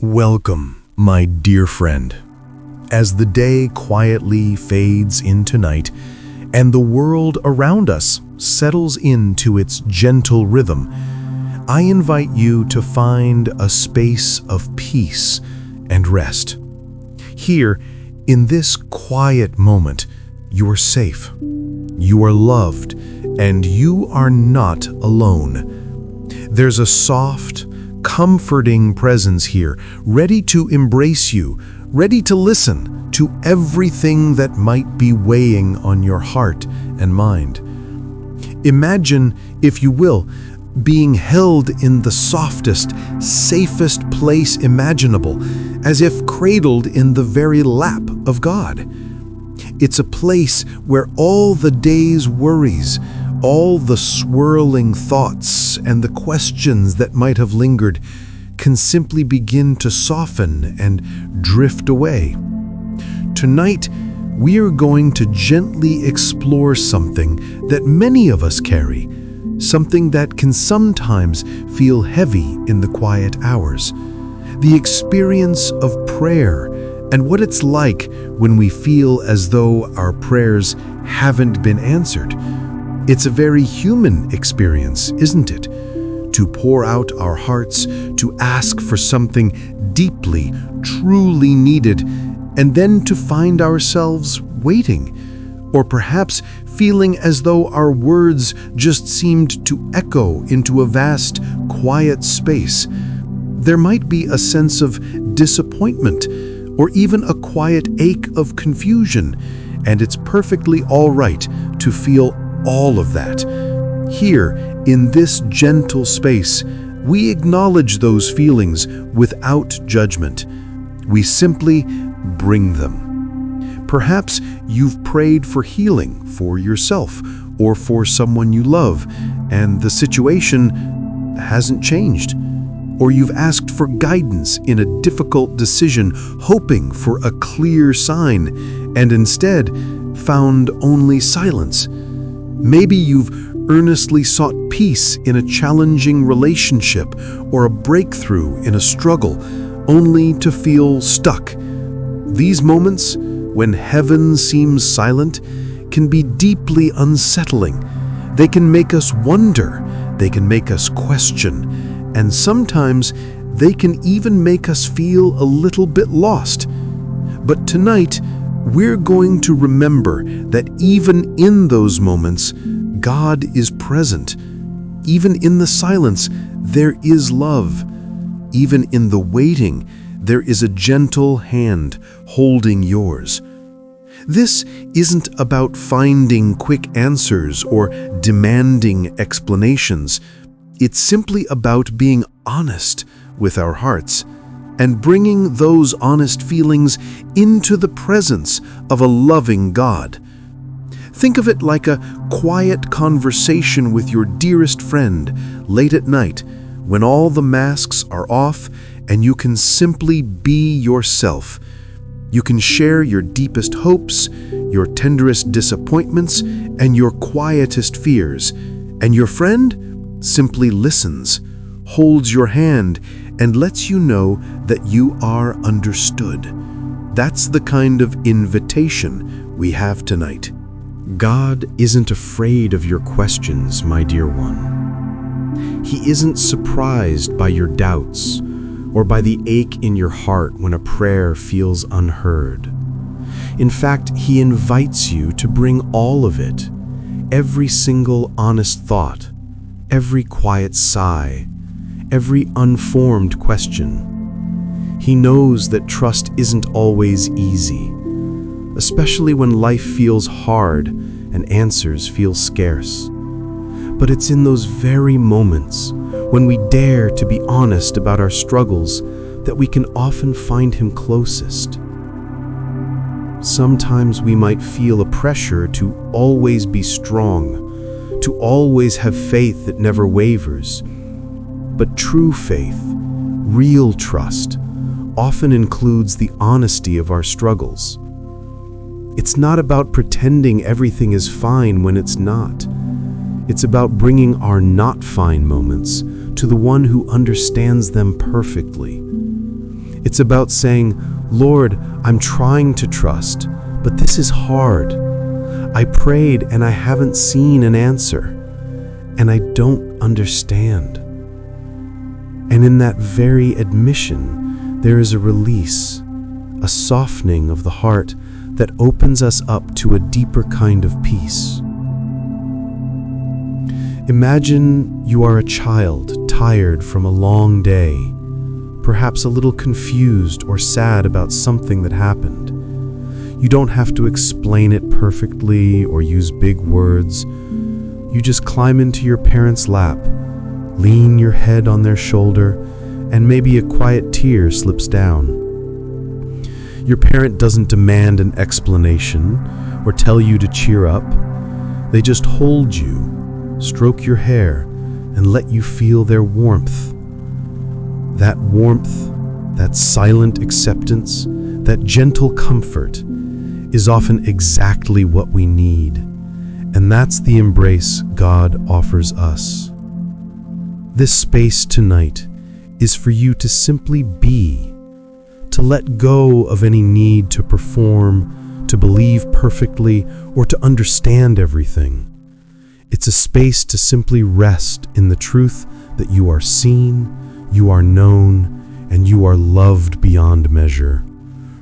Welcome, my dear friend. As the day quietly fades into night and the world around us settles into its gentle rhythm, I invite you to find a space of peace and rest. Here, in this quiet moment, you are safe, you are loved, and you are not alone. There's a soft, comforting presence here, ready to embrace you, ready to listen to everything that might be weighing on your heart and mind. Imagine, if you will, being held in the softest, safest place imaginable, as if cradled in the very lap of God. It's a place where all the day's worries, all the swirling thoughts and the questions that might have lingered can simply begin to soften and drift away. Tonight, we are going to gently explore something that many of us carry, something that can sometimes feel heavy in the quiet hours, the experience of prayer and what it's like when we feel as though our prayers haven't been answered. It's a very human experience, isn't it? To pour out our hearts, to ask for something deeply, truly needed, and then to find ourselves waiting, or perhaps feeling as though our words just seemed to echo into a vast, quiet space. There might be a sense of disappointment, or even a quiet ache of confusion, and it's perfectly all right to feel all of that. Here, in this gentle space, we acknowledge those feelings without judgment. We simply bring them. Perhaps you've prayed for healing for yourself or for someone you love, and the situation hasn't changed. Or you've asked for guidance in a difficult decision, hoping for a clear sign, and instead found only silence. Maybe you've earnestly sought peace in a challenging relationship or a breakthrough in a struggle, only to feel stuck. These moments, when heaven seems silent, can be deeply unsettling. They can make us wonder, they can make us question, and sometimes they can even make us feel a little bit lost. But tonight, we're going to remember that even in those moments, God is present. Even in the silence, there is love. Even in the waiting, there is a gentle hand holding yours. This isn't about finding quick answers or demanding explanations. It's simply about being honest with our hearts and bringing those honest feelings into the presence of a loving God. Think of it like a quiet conversation with your dearest friend late at night, when all the masks are off and you can simply be yourself. You can share your deepest hopes, your tenderest disappointments, and your quietest fears, and your friend simply listens, holds your hand, and lets you know that you are understood. That's the kind of invitation we have tonight. God isn't afraid of your questions, my dear one. He isn't surprised by your doubts or by the ache in your heart when a prayer feels unheard. In fact, He invites you to bring all of it, every single honest thought, every quiet sigh, every unformed question. He knows that trust isn't always easy, especially when life feels hard and answers feel scarce. But it's in those very moments when we dare to be honest about our struggles that we can often find Him closest. Sometimes we might feel a pressure to always be strong, to always have faith that never wavers. But true faith, real trust, often includes the honesty of our struggles. It's not about pretending everything is fine when it's not. It's about bringing our not fine moments to the one who understands them perfectly. It's about saying, Lord, I'm trying to trust, but this is hard. I prayed and I haven't seen an answer, and I don't understand. And in that very admission, there is a release, a softening of the heart that opens us up to a deeper kind of peace. Imagine you are a child tired from a long day, perhaps a little confused or sad about something that happened. You don't have to explain it perfectly or use big words. You just climb into your parents' lap, lean your head on their shoulder, and maybe a quiet tear slips down. Your parent doesn't demand an explanation or tell you to cheer up. They just hold you, stroke your hair, and let you feel their warmth. That warmth, that silent acceptance, that gentle comfort is often exactly what we need. And that's the embrace God offers us. This space tonight is for you to simply be, to let go of any need to perform, to believe perfectly, or to understand everything. It's a space to simply rest in the truth that you are seen, you are known, and you are loved beyond measure,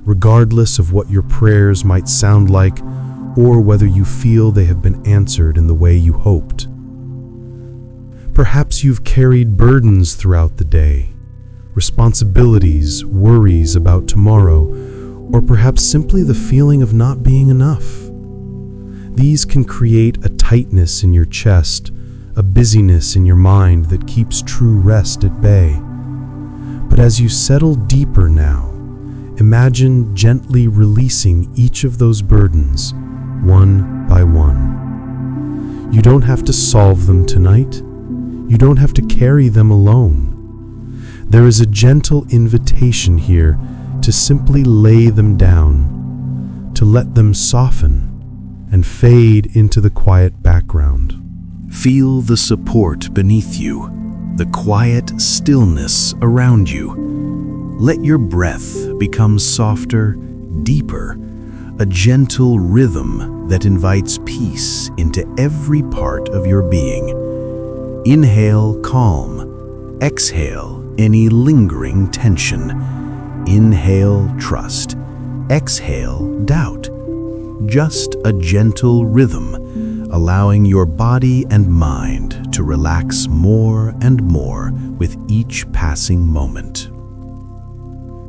regardless of what your prayers might sound like or whether you feel they have been answered in the way you hoped. Perhaps you've carried burdens throughout the day, responsibilities, worries about tomorrow, or perhaps simply the feeling of not being enough. These can create a tightness in your chest, a busyness in your mind that keeps true rest at bay. But as you settle deeper now, imagine gently releasing each of those burdens, one by one. You don't have to solve them tonight. You don't have to carry them alone. There is a gentle invitation here to simply lay them down, to let them soften and fade into the quiet background. Feel the support beneath you, the quiet stillness around you. Let your breath become softer, deeper, a gentle rhythm that invites peace into every part of your being. Inhale calm, exhale any lingering tension. Inhale trust, exhale doubt. Just a gentle rhythm, allowing your body and mind to relax more and more with each passing moment.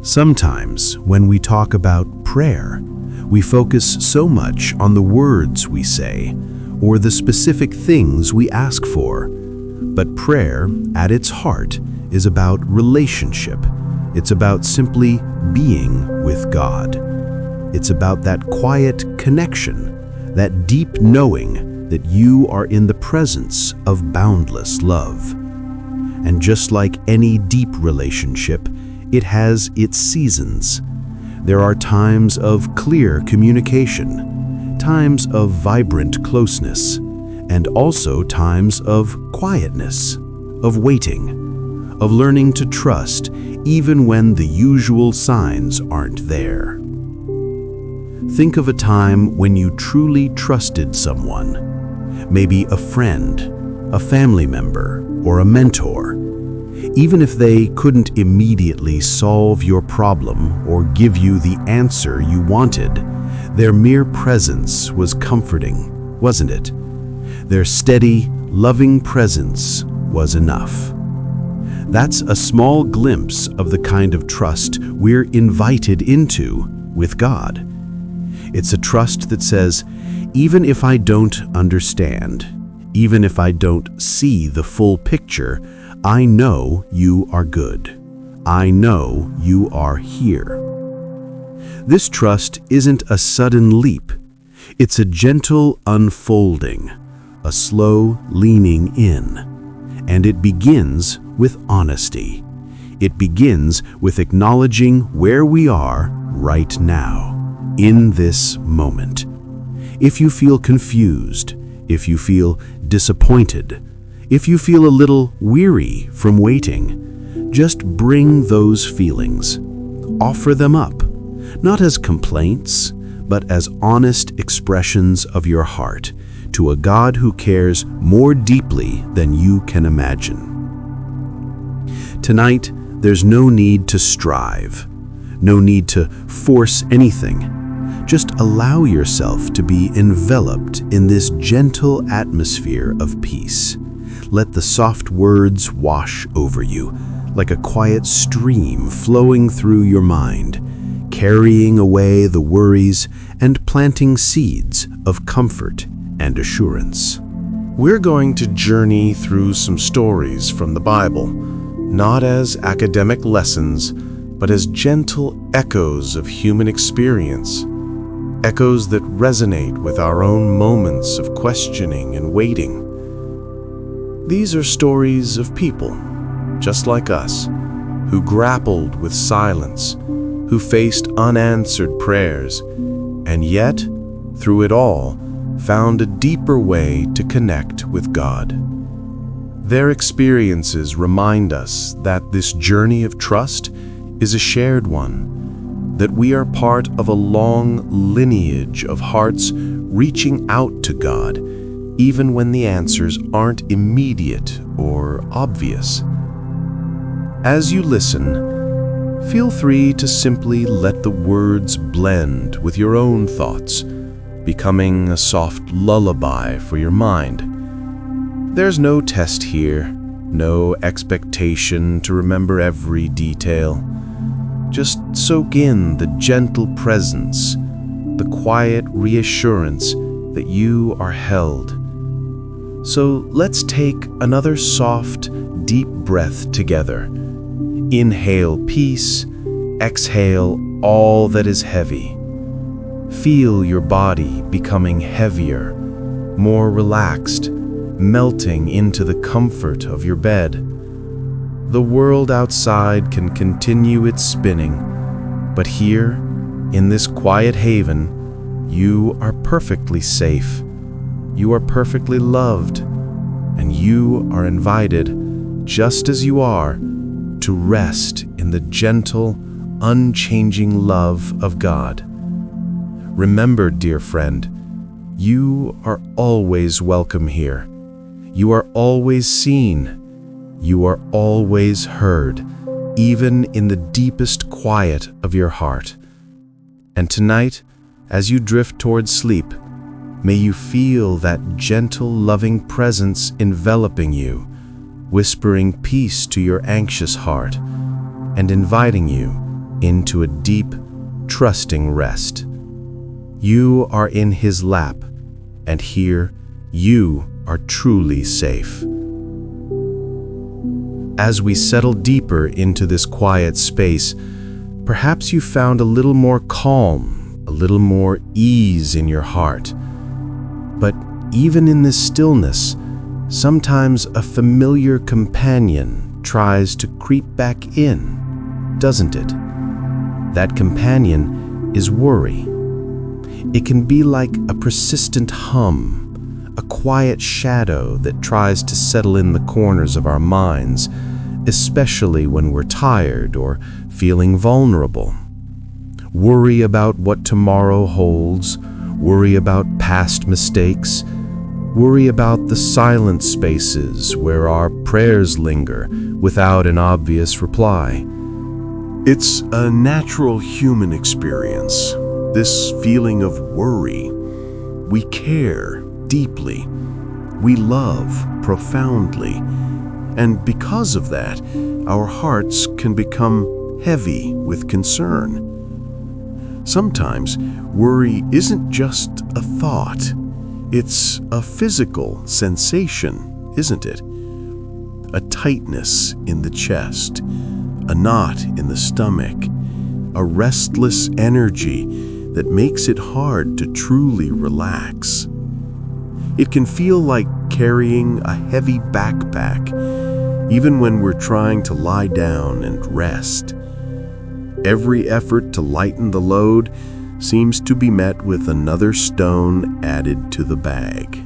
Sometimes, when we talk about prayer, we focus so much on the words we say or the specific things we ask for. But prayer, at its heart, is about relationship. It's about simply being with God. It's about that quiet connection, that deep knowing that you are in the presence of boundless love. And just like any deep relationship, it has its seasons. There are times of clear communication, times of vibrant closeness, and also times of quietness, of waiting, of learning to trust even when the usual signs aren't there. Think of a time when you truly trusted someone, maybe a friend, a family member, or a mentor. Even if they couldn't immediately solve your problem or give you the answer you wanted, their mere presence was comforting, wasn't it? Their steady, loving presence was enough. That's a small glimpse of the kind of trust we're invited into with God. It's a trust that says, even if I don't understand, even if I don't see the full picture, I know you are good. I know you are here. This trust isn't a sudden leap. It's a gentle unfolding, a slow leaning in. And it begins with honesty. It begins with acknowledging where we are right now, in this moment. If you feel confused, if you feel disappointed, if you feel a little weary from waiting, just bring those feelings. offer them up, not as complaints, but as honest expressions of your heart to a God who cares more deeply than you can imagine. Tonight, there's no need to strive, no need to force anything. Just allow yourself to be enveloped in this gentle atmosphere of peace. Let the soft words wash over you, like a quiet stream flowing through your mind, carrying away the worries and planting seeds of comfort and assurance. We're going to journey through some stories from the Bible, not as academic lessons, but as gentle echoes of human experience, echoes that resonate with our own moments of questioning and waiting. These are stories of people, just like us, who grappled with silence, who faced unanswered prayers, and yet, through it all, found a deeper way to connect with God. Their experiences remind us that this journey of trust is a shared one, that we are part of a long lineage of hearts reaching out to God, even when the answers aren't immediate or obvious. As you listen, feel free to simply let the words blend with your own thoughts, becoming a soft lullaby for your mind. There's no test here, no expectation to remember every detail. Just soak in the gentle presence, the quiet reassurance that you are held. So let's take another soft, deep breath together. Inhale peace, exhale all that is heavy. Feel your body becoming heavier, more relaxed, melting into the comfort of your bed. The world outside can continue its spinning, but here, in this quiet haven, you are perfectly safe. You are perfectly loved, and you are invited, just as you are, to rest in the gentle, unchanging love of God. Remember, dear friend, you are always welcome here. You are always seen. You are always heard, even in the deepest quiet of your heart. And tonight, as you drift towards sleep, may you feel that gentle, loving presence enveloping you, whispering peace to your anxious heart, and inviting you into a deep, trusting rest. You are in His lap, and here you are truly safe. As we settle deeper into this quiet space, perhaps you found a little more calm, a little more ease in your heart. But even in this stillness, sometimes a familiar companion tries to creep back in, doesn't it? That companion is worry. It can be like a persistent hum, a quiet shadow that tries to settle in the corners of our minds, especially when we're tired or feeling vulnerable. Worry about what tomorrow holds, worry about past mistakes, worry about the silent spaces where our prayers linger without an obvious reply. It's a natural human experience, this feeling of worry. We care deeply. We love profoundly. And because of that, our hearts can become heavy with concern. Sometimes worry isn't just a thought. It's a physical sensation, isn't it? A tightness in the chest, a knot in the stomach, a restless energy that makes it hard to truly relax. It can feel like carrying a heavy backpack, even when we're trying to lie down and rest. Every effort to lighten the load seems to be met with another stone added to the bag.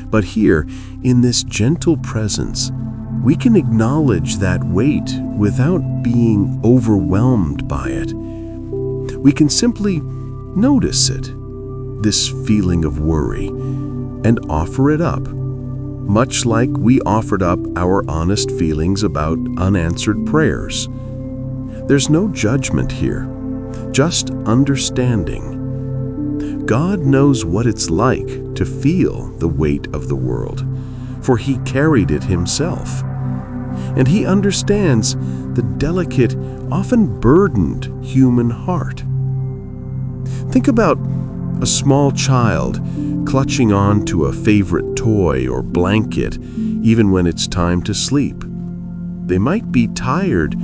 But here, in this gentle presence, we can acknowledge that weight without being overwhelmed by it. We can simply notice it, this feeling of worry, and offer it up, much like we offered up our honest feelings about unanswered prayers. There's no judgment here, just understanding. God knows what it's like to feel the weight of the world, for He carried it Himself. And He understands the delicate, often burdened human heart. Think about a small child clutching on to a favorite toy or blanket, even when it's time to sleep. They might be tired,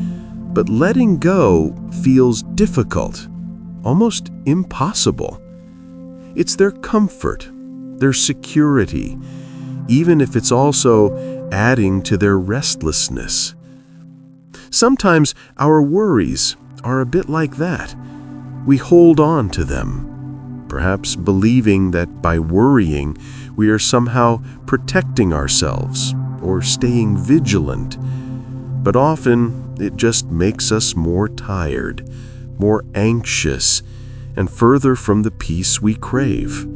but letting go feels difficult, almost impossible. It's their comfort, their security, even if it's also adding to their restlessness. Sometimes our worries are a bit like that. We hold on to them, perhaps believing that by worrying we are somehow protecting ourselves or staying vigilant. But often it just makes us more tired, more anxious, and further from the peace we crave.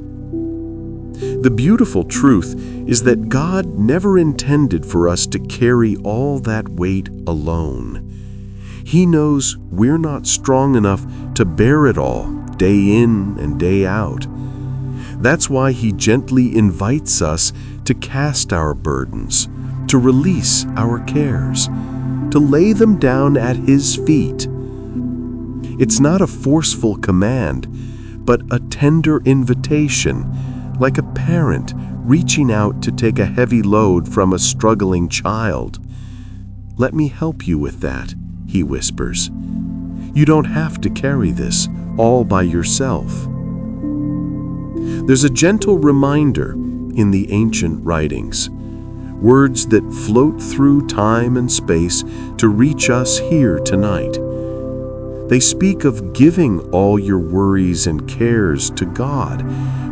The beautiful truth is that God never intended for us to carry all that weight alone. He knows we're not strong enough to bear it all, day in and day out. That's why He gently invites us to cast our burdens, to release our cares, to lay them down at His feet. It's not a forceful command, but a tender invitation, like a parent reaching out to take a heavy load from a struggling child. "Let me help you with that," He whispers. "You don't have to carry this all by yourself." There's a gentle reminder in the ancient writings, words that float through time and space to reach us here tonight. They speak of giving all your worries and cares to God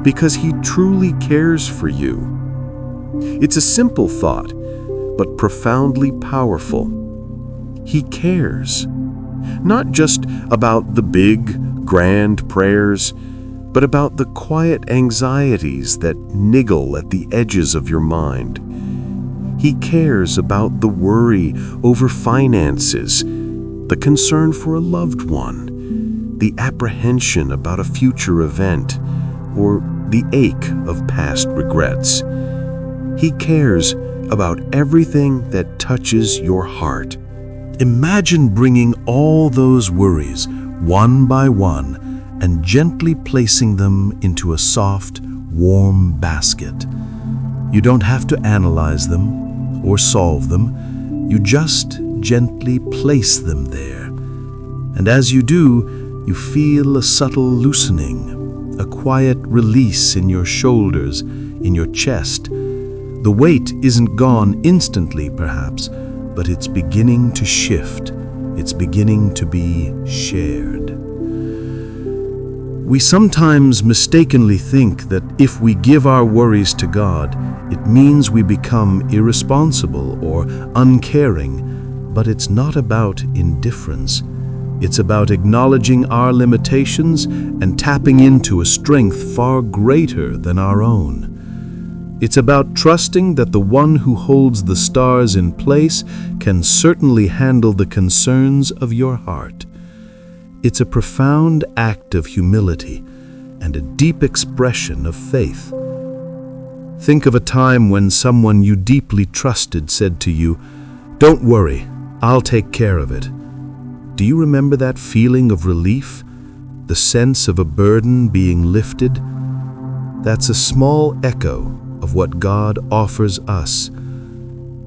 because He truly cares for you. It's a simple thought, but profoundly powerful. He cares, not just about the big, grand prayers, but about the quiet anxieties that niggle at the edges of your mind. He cares about the worry over finances, the concern for a loved one, the apprehension about a future event, or the ache of past regrets. He cares about everything that touches your heart. Imagine bringing all those worries, one by one, and gently placing them into a soft, warm basket. You don't have to analyze them or solve them. You just gently place them there. And as you do, you feel a subtle loosening, a quiet release in your shoulders, in your chest. The weight isn't gone instantly, perhaps, but it's beginning to shift. It's beginning to be shared. We sometimes mistakenly think that if we give our worries to God, it means we become irresponsible or uncaring. But it's not about indifference. It's about acknowledging our limitations and tapping into a strength far greater than our own. It's about trusting that the one who holds the stars in place can certainly handle the concerns of your heart. It's a profound act of humility and a deep expression of faith. Think of a time when someone you deeply trusted said to you, "Don't worry, I'll take care of it." Do you remember that feeling of relief? The sense of a burden being lifted? That's a small echo of what God offers us.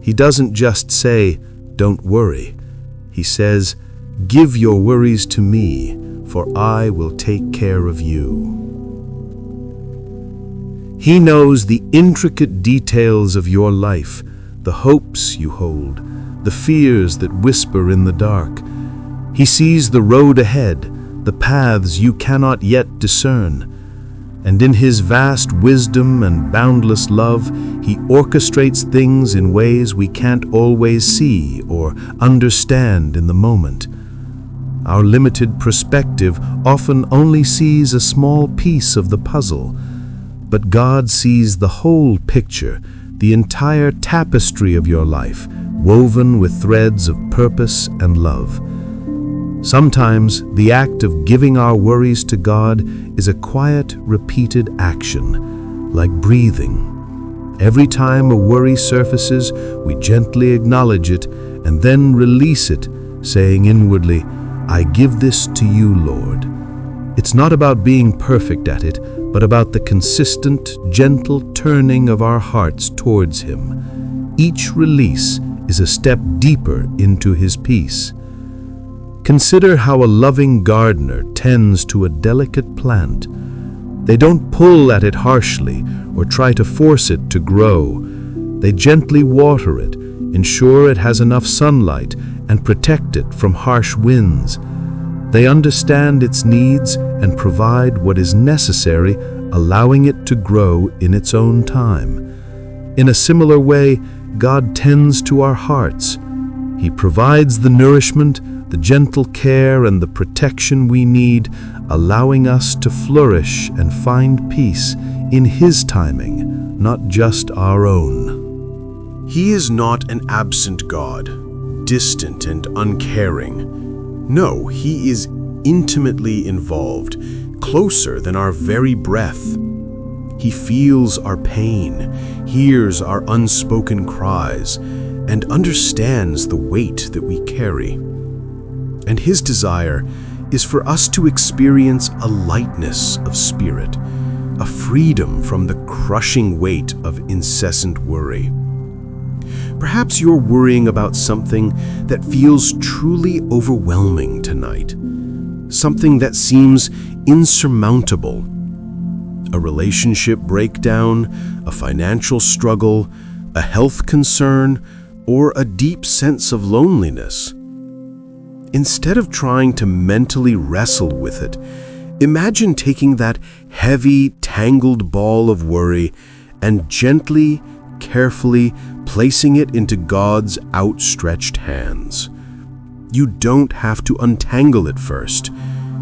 He doesn't just say, "Don't worry." He says, "Give your worries to me, for I will take care of you." He knows the intricate details of your life, the hopes you hold, the fears that whisper in the dark. He sees the road ahead, the paths you cannot yet discern. And in His vast wisdom and boundless love, He orchestrates things in ways we can't always see or understand in the moment. Our limited perspective often only sees a small piece of the puzzle, but God sees the whole picture, the entire tapestry of your life, woven with threads of purpose and love. Sometimes the act of giving our worries to God is a quiet, repeated action, like breathing. Every time a worry surfaces, we gently acknowledge it and then release it, saying inwardly, "I give this to you, Lord." It's not about being perfect at it, but about the consistent, gentle turning of our hearts towards Him. Each release is a step deeper into His peace. Consider how a loving gardener tends to a delicate plant. They don't pull at it harshly or try to force it to grow. They gently water it, ensure it has enough sunlight, and protect it from harsh winds. They understand its needs and provide what is necessary, allowing it to grow in its own time. In a similar way, God tends to our hearts. He provides the nourishment, the gentle care, and the protection we need, allowing us to flourish and find peace in His timing, not just our own. He is not an absent God, distant and uncaring. No, He is intimately involved, closer than our very breath. He feels our pain, hears our unspoken cries, and understands the weight that we carry. And His desire is for us to experience a lightness of spirit, a freedom from the crushing weight of incessant worry. Perhaps you're worrying about something that feels truly overwhelming tonight, something that seems insurmountable. A relationship breakdown, a financial struggle, a health concern, or a deep sense of loneliness. Instead of trying to mentally wrestle with it, imagine taking that heavy, tangled ball of worry and gently, carefully placing it into God's outstretched hands. You don't have to untangle it first.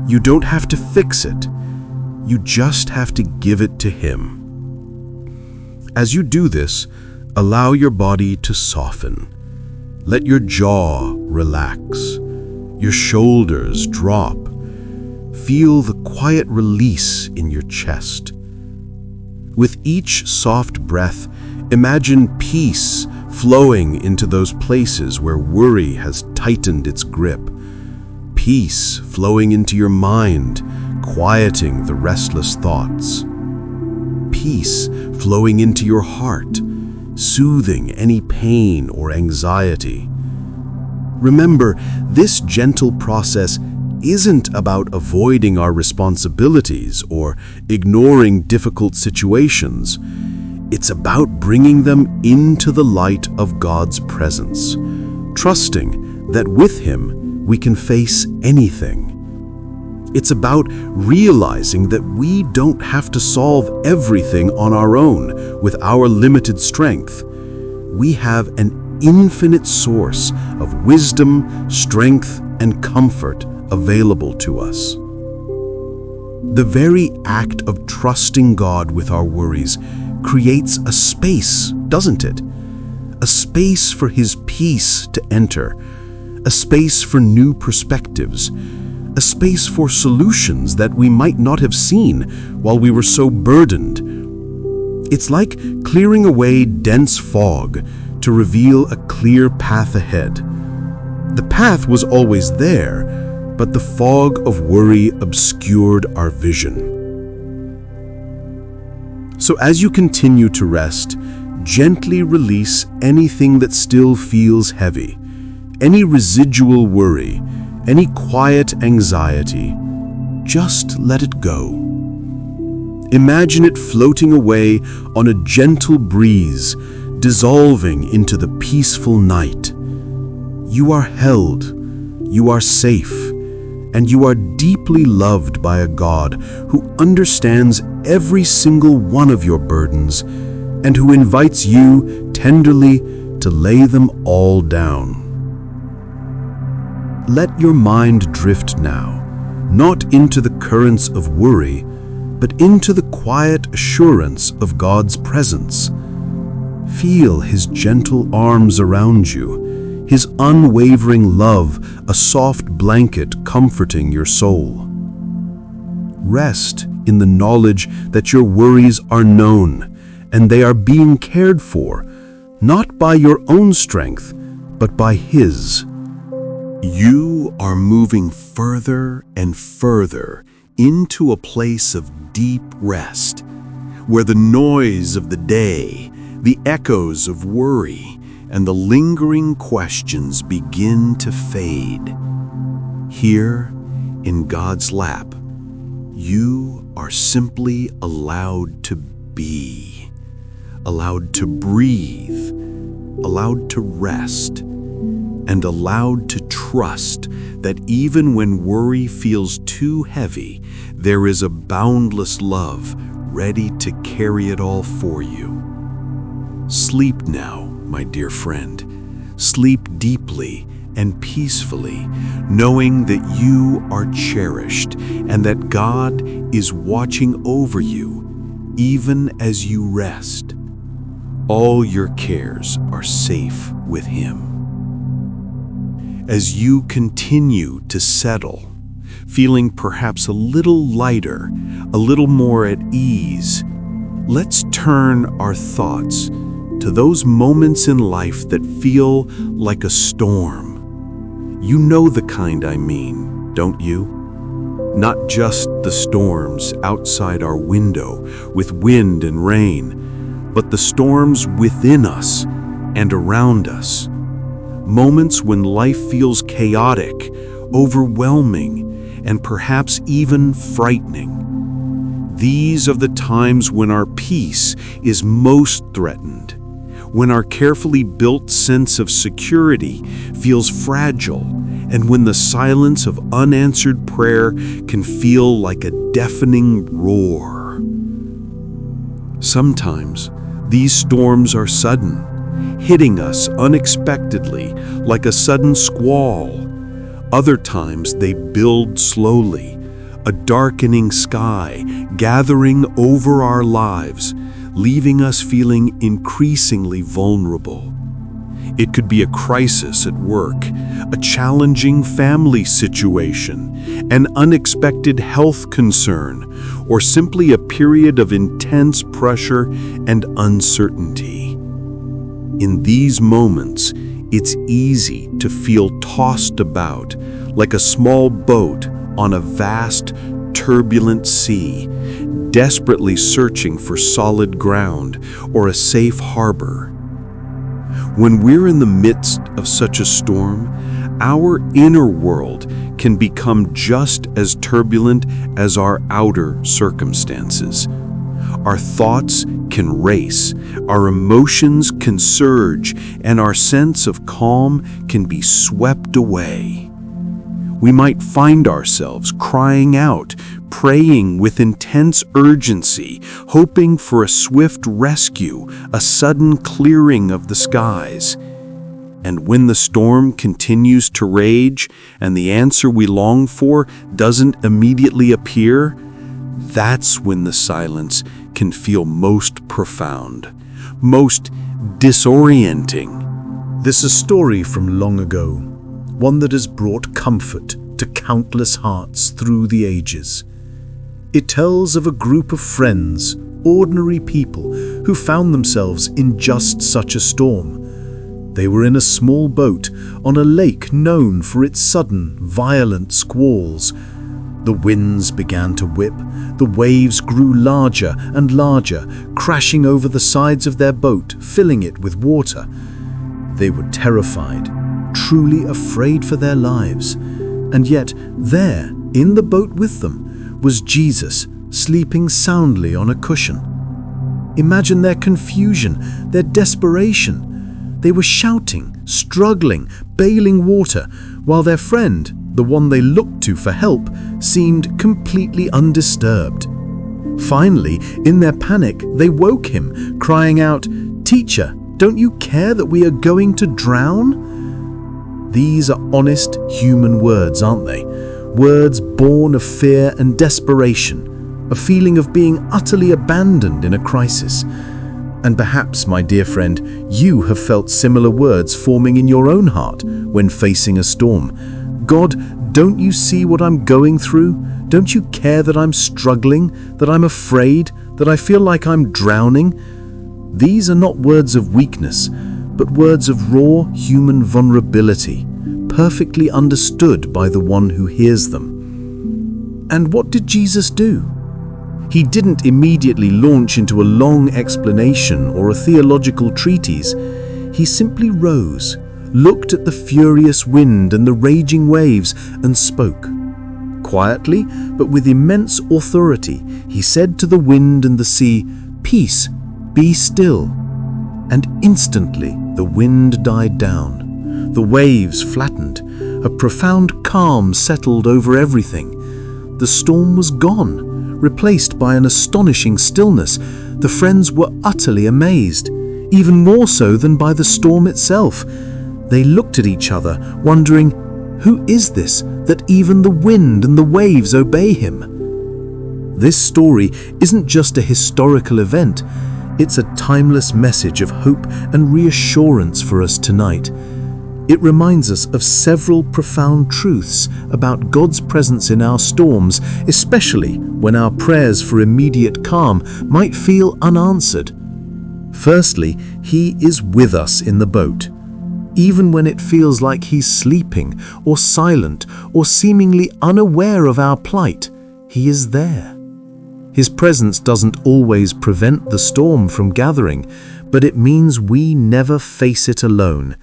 You don't have to fix it. You just have to give it to Him. As you do this, allow your body to soften. Let your jaw relax. Your shoulders drop. Feel the quiet release in your chest. With each soft breath, imagine peace flowing into those places where worry has tightened its grip. Peace flowing into your mind, quieting the restless thoughts. Peace flowing into your heart, soothing any pain or anxiety. Remember, this gentle process isn't about avoiding our responsibilities or ignoring difficult situations. It's about bringing them into the light of God's presence, trusting that with Him we can face anything. It's about realizing that we don't have to solve everything on our own with our limited strength. We have an infinite source of wisdom, strength, and comfort available to us. The very act of trusting God with our worries creates a space, doesn't it? A space for His peace to enter, a space for new perspectives, a space for solutions that we might not have seen while we were so burdened. It's like clearing away dense fog to reveal a clear path ahead. The path was always there, but the fog of worry obscured our vision. So as you continue to rest, gently release anything that still feels heavy, any residual worry, any quiet anxiety. Just let it go. Imagine it floating away on a gentle breeze, dissolving into the peaceful night. You are held, you are safe, and you are deeply loved by a God who understands every single one of your burdens and who invites you tenderly to lay them all down. Let your mind drift now, not into the currents of worry, but into the quiet assurance of God's presence. Feel His gentle arms around you, His unwavering love, a soft blanket comforting your soul. Rest in the knowledge that your worries are known and they are being cared for, not by your own strength, but by His. You are moving further and further into a place of deep rest, where the noise of the day, the echoes of worry, and the lingering questions begin to fade. Here, in God's lap, you are simply allowed to be, allowed to breathe, allowed to rest, and allowed to trust that even when worry feels too heavy, there is a boundless love ready to carry it all for you. Sleep now, my dear friend. Sleep deeply and peacefully, knowing that you are cherished and that God is watching over you even as you rest. All your cares are safe with Him. As you continue to settle, feeling perhaps a little lighter, a little more at ease, let's turn our thoughts to those moments in life that feel like a storm. You know the kind I mean, don't you? Not just the storms outside our window with wind and rain, but the storms within us and around us. Moments when life feels chaotic, overwhelming, and perhaps even frightening. These are the times when our peace is most threatened, when our carefully built sense of security feels fragile, and when the silence of unanswered prayer can feel like a deafening roar. Sometimes these storms are sudden, hitting us unexpectedly like a sudden squall. Other times they build slowly, a darkening sky gathering over our lives, leaving us feeling increasingly vulnerable. It could be a crisis at work, a challenging family situation, an unexpected health concern, or simply a period of intense pressure and uncertainty. In these moments, it's easy to feel tossed about like a small boat on a vast, turbulent sea, desperately searching for solid ground or a safe harbor. When we're in the midst of such a storm, our inner world can become just as turbulent as our outer circumstances. Our thoughts can race, our emotions can surge, and our sense of calm can be swept away. We might find ourselves crying out, praying with intense urgency, hoping for a swift rescue, a sudden clearing of the skies. And when the storm continues to rage and the answer we long for doesn't immediately appear, that's when the silence can feel most profound, most disorienting. This is a story from long ago, one that has brought comfort to countless hearts through the ages. It tells of a group of friends, ordinary people, who found themselves in just such a storm. They were in a small boat on a lake known for its sudden, violent squalls. The winds began to whip, the waves grew larger and larger, crashing over the sides of their boat, filling it with water. They were terrified, truly afraid for their lives. And yet, there, in the boat with them, was Jesus, sleeping soundly on a cushion. Imagine their confusion, their desperation. They were shouting, struggling, bailing water, while their friend, the one they looked to for help, seemed completely undisturbed. Finally, in their panic, they woke him, crying out, "Teacher, don't you care that we are going to drown?" These are honest human words, aren't they? Words born of fear and desperation, a feeling of being utterly abandoned in a crisis. And perhaps, my dear friend, you have felt similar words forming in your own heart when facing a storm. God, don't you see what I'm going through? Don't you care that I'm struggling, that I'm afraid, that I feel like I'm drowning? These are not words of weakness, but words of raw human vulnerability, perfectly understood by the one who hears them. And what did Jesus do? He didn't immediately launch into a long explanation or a theological treatise. He simply rose, looked at the furious wind and the raging waves, and spoke. Quietly, but with immense authority, he said to the wind and the sea, "Peace, be still." And instantly the wind died down. The waves flattened. A profound calm settled over everything. The storm was gone, replaced by an astonishing stillness. The friends were utterly amazed, even more so than by the storm itself. They looked at each other, wondering, who is this that even the wind and the waves obey him? This story isn't just a historical event, it's a timeless message of hope and reassurance for us tonight. It reminds us of several profound truths about God's presence in our storms, especially when our prayers for immediate calm might feel unanswered. Firstly, He is with us in the boat. Even when it feels like He's sleeping or silent or seemingly unaware of our plight, He is there. His presence doesn't always prevent the storm from gathering, but it means we never face it alone.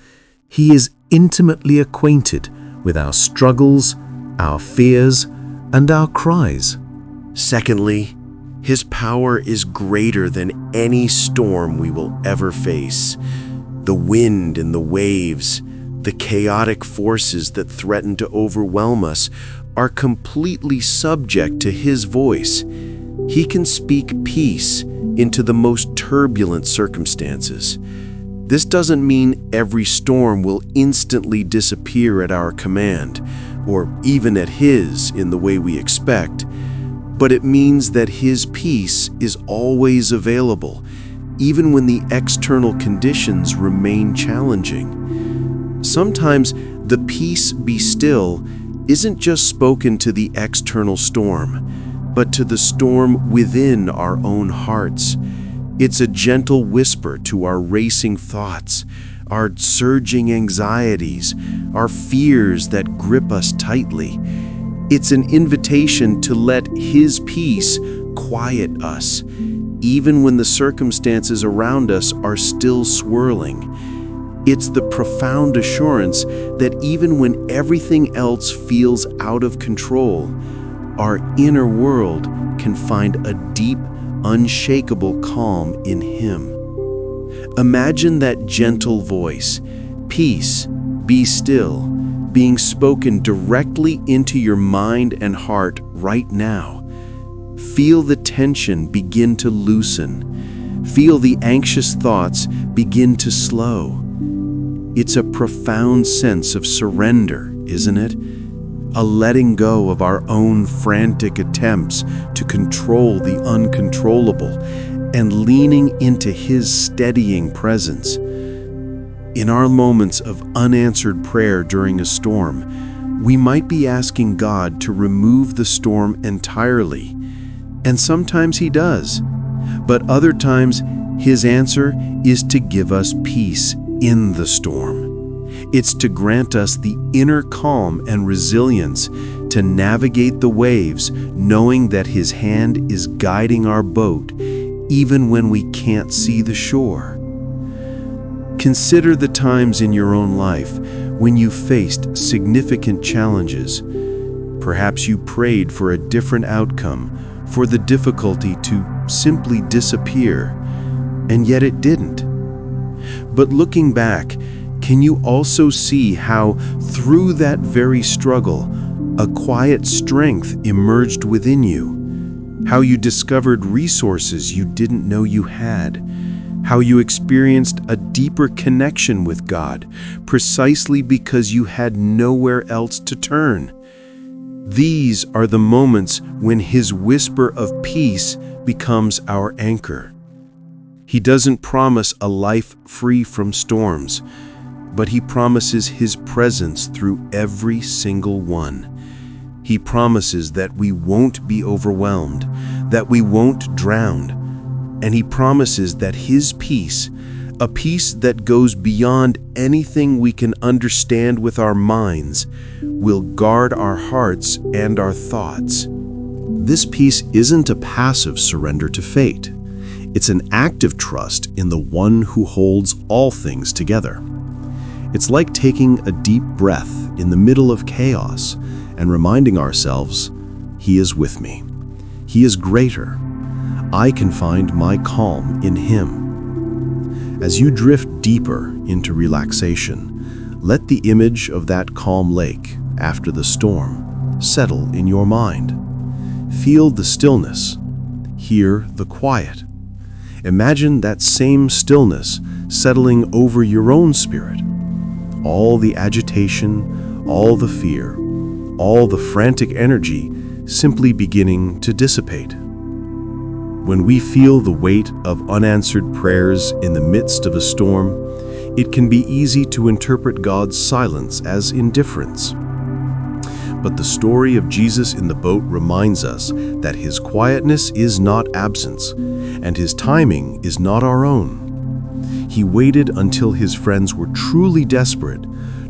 He is intimately acquainted with our struggles, our fears, and our cries. Secondly, His power is greater than any storm we will ever face. The wind and the waves, the chaotic forces that threaten to overwhelm us, are completely subject to His voice. He can speak peace into the most turbulent circumstances. This doesn't mean every storm will instantly disappear at our command, or even at His in the way we expect, but it means that His peace is always available, even when the external conditions remain challenging. Sometimes the "peace, be still" isn't just spoken to the external storm, but to the storm within our own hearts. It's a gentle whisper to our racing thoughts, our surging anxieties, our fears that grip us tightly. It's an invitation to let His peace quiet us, even when the circumstances around us are still swirling. It's the profound assurance that even when everything else feels out of control, our inner world can find a deep, unshakable calm in Him. Imagine that gentle voice, "Peace, be still," being spoken directly into your mind and heart right now. Feel the tension begin to loosen. Feel the anxious thoughts begin to slow. It's a profound sense of surrender, isn't it? A letting go of our own frantic attempts to control the uncontrollable and leaning into His steadying presence. In our moments of unanswered prayer during a storm, we might be asking God to remove the storm entirely, and sometimes He does, but other times His answer is to give us peace in the storm. It's to grant us the inner calm and resilience to navigate the waves, knowing that His hand is guiding our boat, even when we can't see the shore. Consider the times in your own life when you faced significant challenges. Perhaps you prayed for a different outcome, for the difficulty to simply disappear, and yet it didn't. But looking back, can you also see how, through that very struggle, a quiet strength emerged within you, how you discovered resources you didn't know you had, how you experienced a deeper connection with God precisely because you had nowhere else to turn. These are the moments when His whisper of peace becomes our anchor. He doesn't promise a life free from storms, but He promises His presence through every single one. He promises that we won't be overwhelmed, that we won't drown, and He promises that His peace, a peace that goes beyond anything we can understand with our minds, will guard our hearts and our thoughts. This peace isn't a passive surrender to fate. It's an active trust in the one who holds all things together. It's like taking a deep breath in the middle of chaos and reminding ourselves, He is with me. He is greater. I can find my calm in Him. As you drift deeper into relaxation, let the image of that calm lake after the storm settle in your mind. Feel the stillness. Hear the quiet. Imagine that same stillness settling over your own spirit. All the agitation, all the fear, all the frantic energy simply beginning to dissipate. When we feel the weight of unanswered prayers in the midst of a storm, it can be easy to interpret God's silence as indifference. But the story of Jesus in the boat reminds us that His quietness is not absence, and His timing is not our own. He waited until His friends were truly desperate,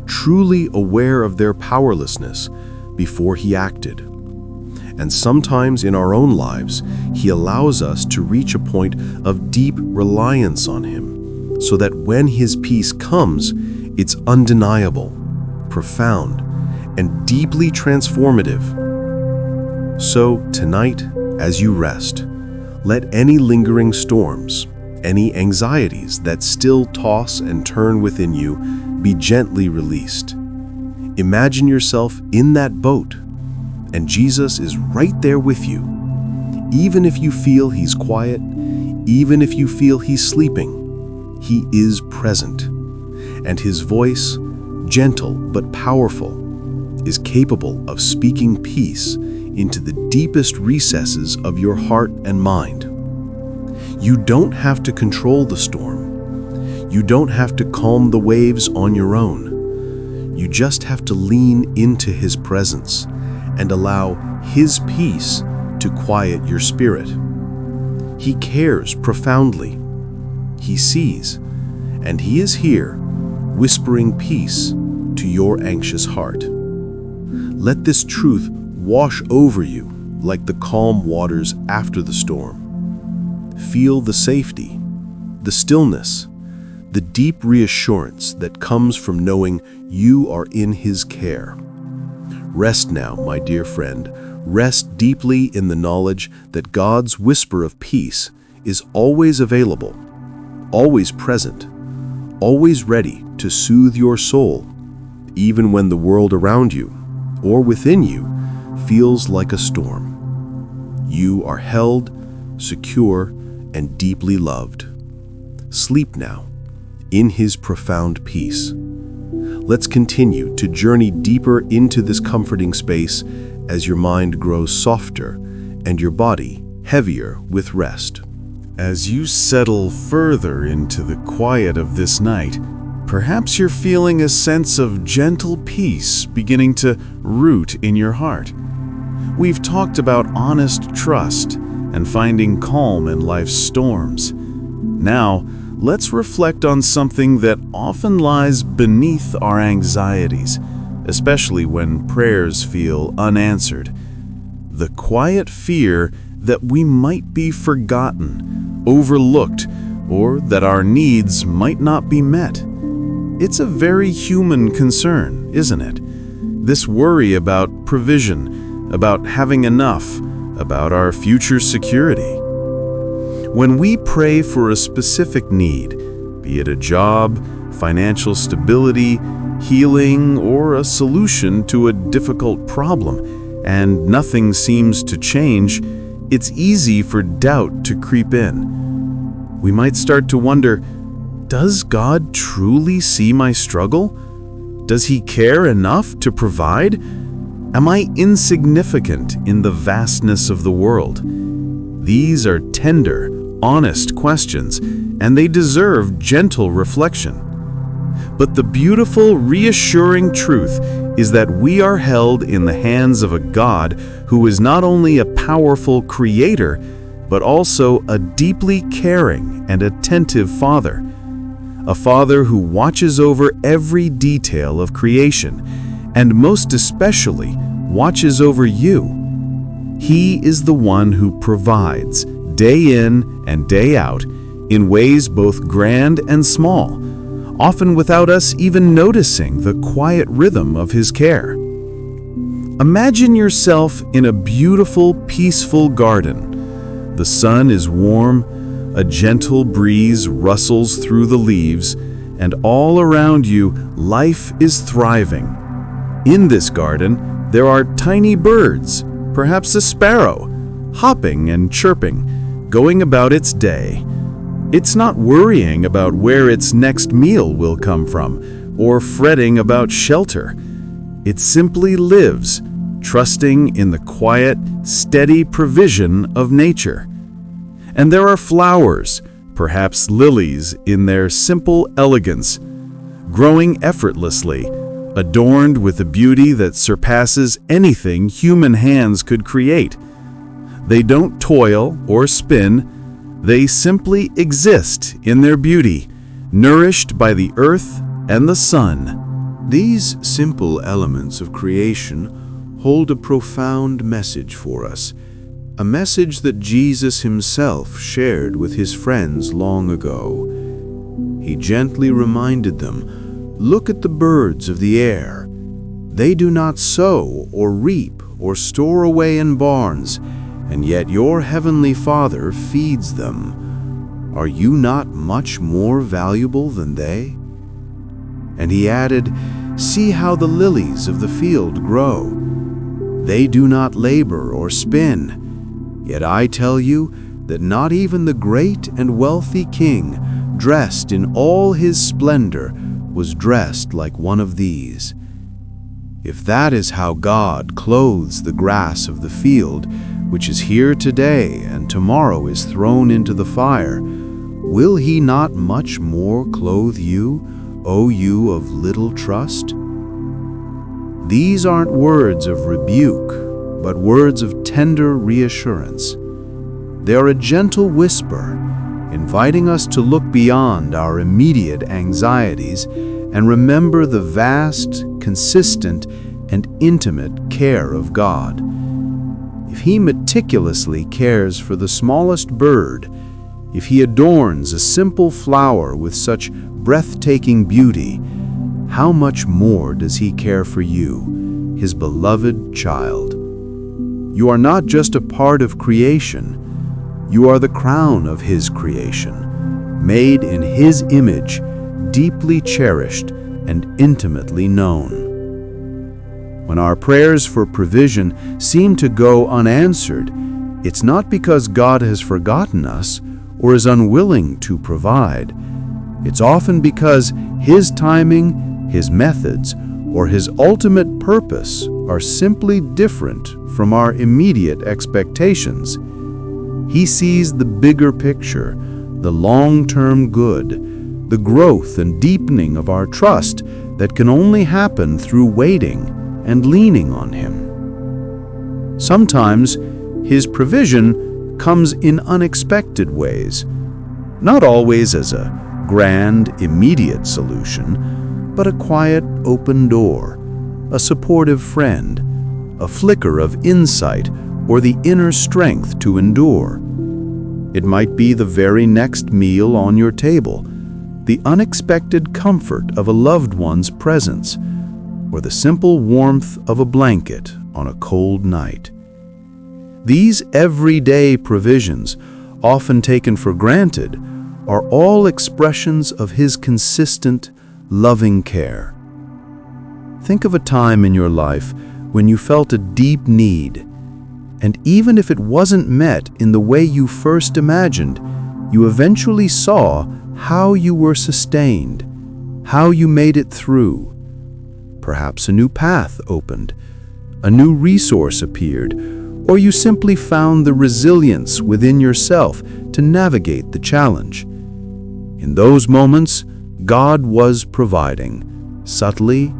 truly aware of their powerlessness, before He acted. And sometimes in our own lives, He allows us to reach a point of deep reliance on Him, so that when His peace comes, it's undeniable, profound, and deeply transformative. So tonight, as you rest, let any lingering storms, any anxieties that still toss and turn within you, be gently released. Imagine yourself in that boat, and Jesus is right there with you. Even if you feel He's quiet, even if you feel He's sleeping, He is present. And His voice, gentle but powerful, is capable of speaking peace into the deepest recesses of your heart and mind. You don't have to control the storm. You don't have to calm the waves on your own. You just have to lean into His presence and allow His peace to quiet your spirit. He cares profoundly. He sees, and He is here, whispering peace to your anxious heart. Let this truth wash over you like the calm waters after the storm. Feel the safety, the stillness, the deep reassurance that comes from knowing you are in His care. Rest now, my dear friend. Rest deeply in the knowledge that God's whisper of peace is always available, always present, always ready to soothe your soul, even when the world around you or within you feels like a storm. You are held, secure, and deeply loved. Sleep now in His profound peace. Let's continue to journey deeper into this comforting space as your mind grows softer and your body heavier with rest. As you settle further into the quiet of this night, perhaps you're feeling a sense of gentle peace beginning to root in your heart. We've talked about honest trust and finding calm in life's storms. Now, let's reflect on something that often lies beneath our anxieties, especially when prayers feel unanswered. The quiet fear that we might be forgotten, overlooked, or that our needs might not be met. It's a very human concern, isn't it? This worry about provision, about having enough, about our future security. When we pray for a specific need, be it a job, financial stability, healing, or a solution to a difficult problem, and nothing seems to change, it's easy for doubt to creep in. We might start to wonder, does God truly see my struggle? Does He care enough to provide? Am I insignificant in the vastness of the world? These are tender, honest questions, and they deserve gentle reflection. But the beautiful, reassuring truth is that we are held in the hands of a God who is not only a powerful creator, but also a deeply caring and attentive Father. A Father who watches over every detail of creation, and most especially watches over you. He is the one who provides, day in and day out, in ways both grand and small, often without us even noticing the quiet rhythm of His care. Imagine yourself in a beautiful, peaceful garden. The sun is warm, a gentle breeze rustles through the leaves, and all around you, life is thriving. In this garden, there are tiny birds, perhaps a sparrow, hopping and chirping, going about its day. It's not worrying about where its next meal will come from, or fretting about shelter. It simply lives, trusting in the quiet, steady provision of nature. And there are flowers, perhaps lilies in their simple elegance, growing effortlessly, adorned with a beauty that surpasses anything human hands could create. They don't toil or spin. They simply exist in their beauty, nourished by the earth and the sun. These simple elements of creation hold a profound message for us, a message that Jesus Himself shared with His friends long ago. He gently reminded them, "Look at the birds of the air. They do not sow or reap or store away in barns, and yet your heavenly Father feeds them. Are you not much more valuable than they?" And He added, "See how the lilies of the field grow. They do not labor or spin. Yet I tell you that not even the great and wealthy king, dressed in all his splendor, was dressed like one of these." If that is how God clothes the grass of the field, which is here today and tomorrow is thrown into the fire, will He not much more clothe you, O you of little trust? These aren't words of rebuke, but words of tender reassurance. They are a gentle whisper, inviting us to look beyond our immediate anxieties and remember the vast, consistent, and intimate care of God. If He meticulously cares for the smallest bird, if He adorns a simple flower with such breathtaking beauty, how much more does He care for you, His beloved child? You are not just a part of creation, you are the crown of His creation, made in His image, deeply cherished and intimately known. When our prayers for provision seem to go unanswered, it's not because God has forgotten us or is unwilling to provide. It's often because His timing, His methods, or His ultimate purpose are simply different from our immediate expectations. He sees the bigger picture, the long-term good, the growth and deepening of our trust that can only happen through waiting and leaning on Him. Sometimes His provision comes in unexpected ways, not always as a grand, immediate solution, but a quiet, open door, a supportive friend, a flicker of insight, or the inner strength to endure. It might be the very next meal on your table, the unexpected comfort of a loved one's presence, or the simple warmth of a blanket on a cold night. These everyday provisions, often taken for granted, are all expressions of His consistent, loving care. Think of a time in your life when you felt a deep need, and even if it wasn't met in the way you first imagined, you eventually saw how you were sustained, how you made it through. Perhaps a new path opened, a new resource appeared, or you simply found the resilience within yourself to navigate the challenge. In those moments, God was providing, subtly,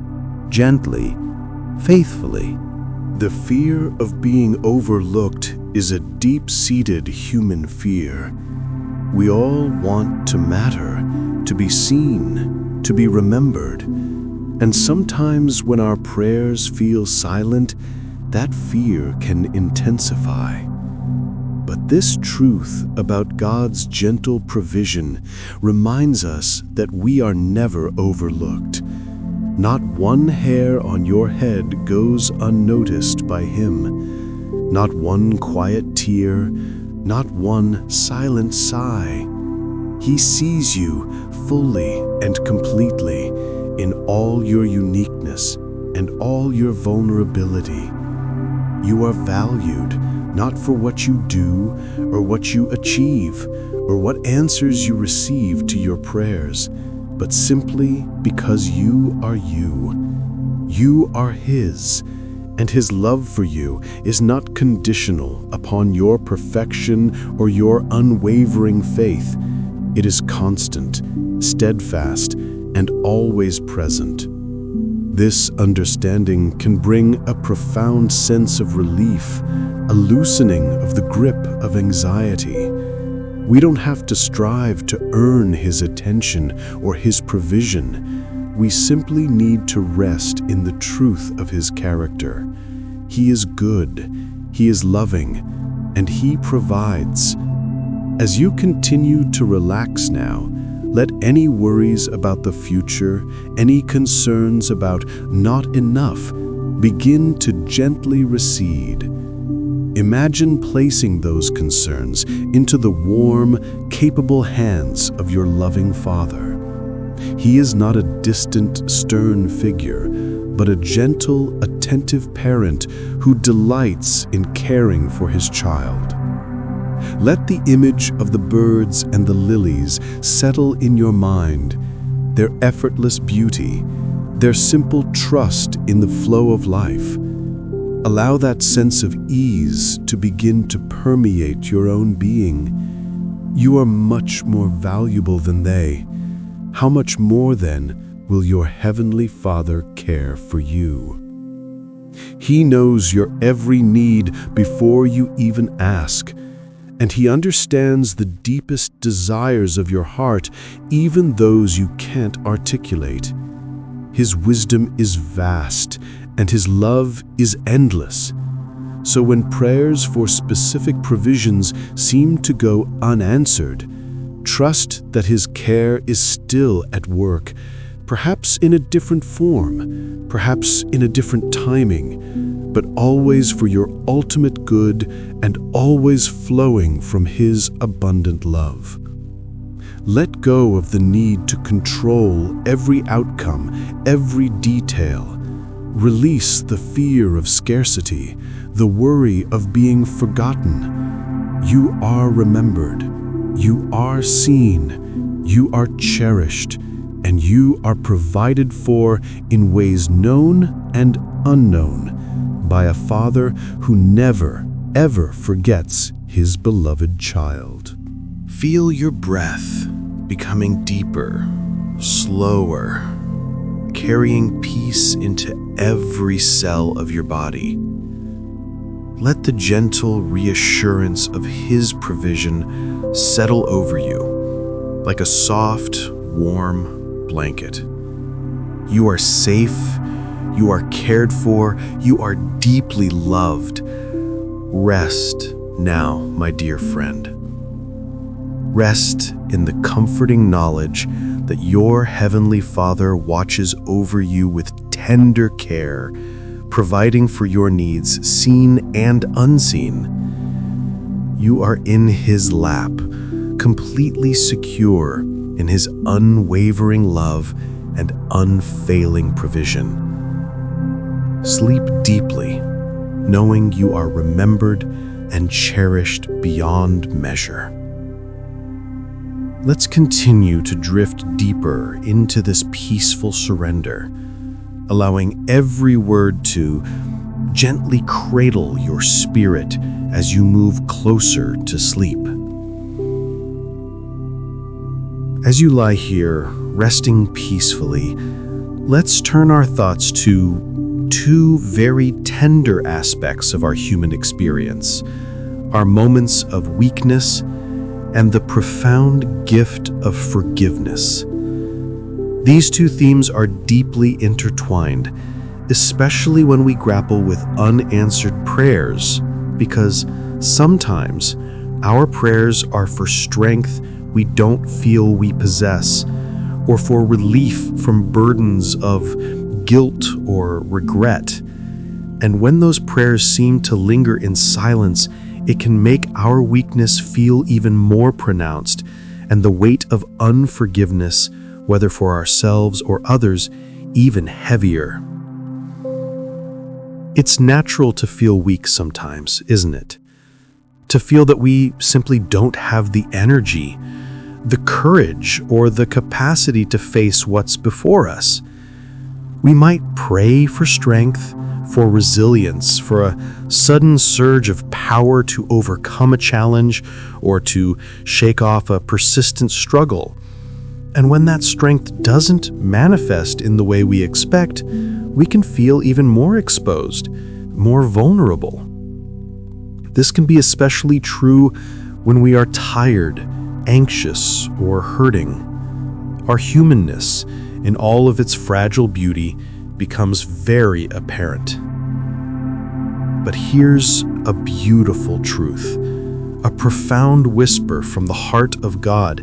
gently, faithfully. The fear of being overlooked is a deep-seated human fear. We all want to matter, to be seen, to be remembered. And sometimes when our prayers feel silent, that fear can intensify. But this truth about God's gentle provision reminds us that we are never overlooked. Not one hair on your head goes unnoticed by Him. Not one quiet tear, not one silent sigh. He sees you fully and completely in all your uniqueness and all your vulnerability. You are valued not for what you do or what you achieve or what answers you receive to your prayers, but simply because you are you. You are His, and His love for you is not conditional upon your perfection or your unwavering faith. It is constant, steadfast, and always present. This understanding can bring a profound sense of relief, a loosening of the grip of anxiety. We don't have to strive to earn His attention or His provision. We simply need to rest in the truth of His character. He is good, He is loving, and He provides. As you continue to relax now, let any worries about the future, any concerns about not enough, begin to gently recede. Imagine placing those concerns into the warm, capable hands of your loving Father. He is not a distant, stern figure, but a gentle, attentive parent who delights in caring for his child. Let the image of the birds and the lilies settle in your mind, their effortless beauty, their simple trust in the flow of life. Allow that sense of ease to begin to permeate your own being. You are much more valuable than they. How much more, then, will your Heavenly Father care for you? He knows your every need before you even ask, and He understands the deepest desires of your heart, even those you can't articulate. His wisdom is vast, and His love is endless. So when prayers for specific provisions seem to go unanswered, trust that His care is still at work, perhaps in a different form, perhaps in a different timing, but always for your ultimate good and always flowing from His abundant love. Let go of the need to control every outcome, every detail. Release the fear of scarcity, the worry of being forgotten. You are remembered, you are seen, you are cherished, and you are provided for in ways known and unknown by a Father who never, ever forgets His beloved child. Feel your breath becoming deeper, slower, carrying peace into every cell of your body. Let the gentle reassurance of His provision settle over you like a soft, warm blanket. You are safe, you are cared for, you are deeply loved. Rest now, my dear friend. Rest in the comforting knowledge that your Heavenly Father watches over you with tender care, providing for your needs seen and unseen. You are in His lap, completely secure in His unwavering love and unfailing provision. Sleep deeply, knowing you are remembered and cherished beyond measure. Let's continue to drift deeper into this peaceful surrender, allowing every word to gently cradle your spirit as you move closer to sleep. As you lie here, resting peacefully, let's turn our thoughts to two very tender aspects of our human experience: our moments of weakness and the profound gift of forgiveness. These two themes are deeply intertwined, especially when we grapple with unanswered prayers, because sometimes our prayers are for strength we don't feel we possess, or for relief from burdens of guilt or regret. And when those prayers seem to linger in silence, it can make our weakness feel even more pronounced, and the weight of unforgiveness, whether for ourselves or others, even heavier. It's natural to feel weak sometimes, isn't it? To feel that we simply don't have the energy, the courage, or the capacity to face what's before us. We might pray for strength, for resilience, for a sudden surge of power to overcome a challenge or to shake off a persistent struggle. And when that strength doesn't manifest in the way we expect, we can feel even more exposed, more vulnerable. This can be especially true when we are tired, anxious, or hurting. Our humanness, in all of its fragile beauty, becomes very apparent. But here's a beautiful truth, a profound whisper from the heart of God.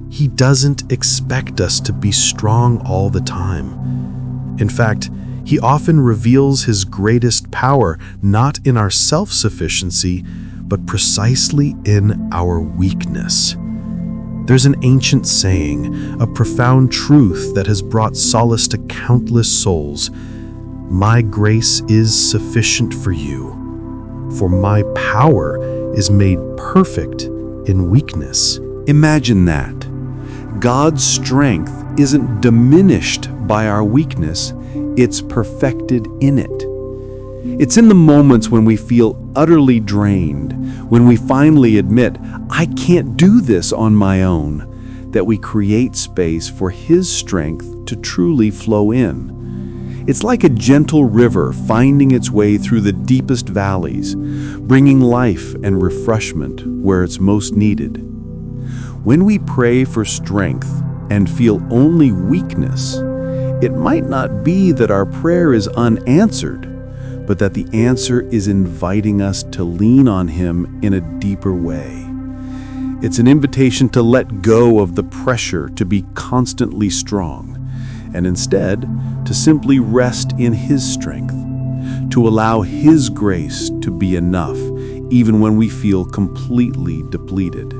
He doesn't expect us to be strong all the time. In fact, He often reveals His greatest power not in our self-sufficiency, but precisely in our weakness. There's an ancient saying, a profound truth that has brought solace to countless souls. My grace is sufficient for you, for my power is made perfect in weakness. Imagine that. God's strength isn't diminished by our weakness, it's perfected in it. It's in the moments when we feel utterly drained, when we finally admit, I can't do this on my own, that we create space for His strength to truly flow in. It's like a gentle river finding its way through the deepest valleys, bringing life and refreshment where it's most needed. When we pray for strength and feel only weakness, it might not be that our prayer is unanswered, but that the answer is inviting us to lean on Him in a deeper way. It's an invitation to let go of the pressure to be constantly strong, and instead to simply rest in His strength, to allow His grace to be enough, even when we feel completely depleted.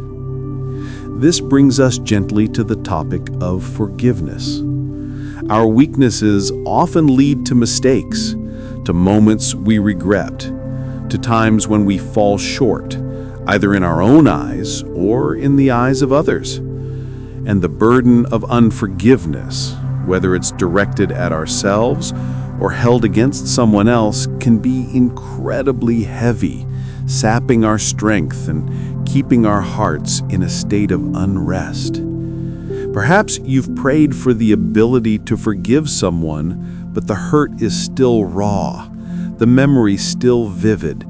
This brings us gently to the topic of forgiveness. Our weaknesses often lead to mistakes, to moments we regret, to times when we fall short, either in our own eyes or in the eyes of others. And the burden of unforgiveness, whether it's directed at ourselves or held against someone else, can be incredibly heavy, sapping our strength and keeping our hearts in a state of unrest. Perhaps you've prayed for the ability to forgive someone, but the hurt is still raw, the memory still vivid,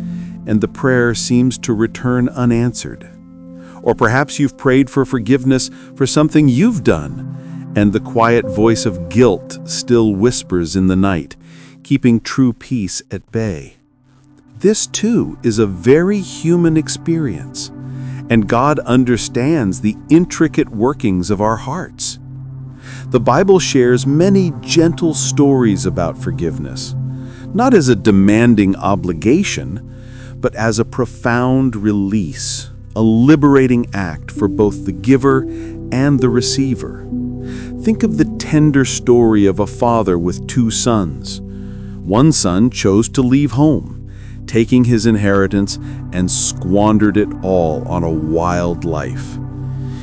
and the prayer seems to return unanswered. Or perhaps you've prayed for forgiveness for something you've done, and the quiet voice of guilt still whispers in the night, keeping true peace at bay. This too is a very human experience, and God understands the intricate workings of our hearts. The Bible shares many gentle stories about forgiveness, not as a demanding obligation, but as a profound release, a liberating act for both the giver and the receiver. Think of the tender story of a father with two sons. One son chose to leave home, taking his inheritance and squandered it all on a wild life.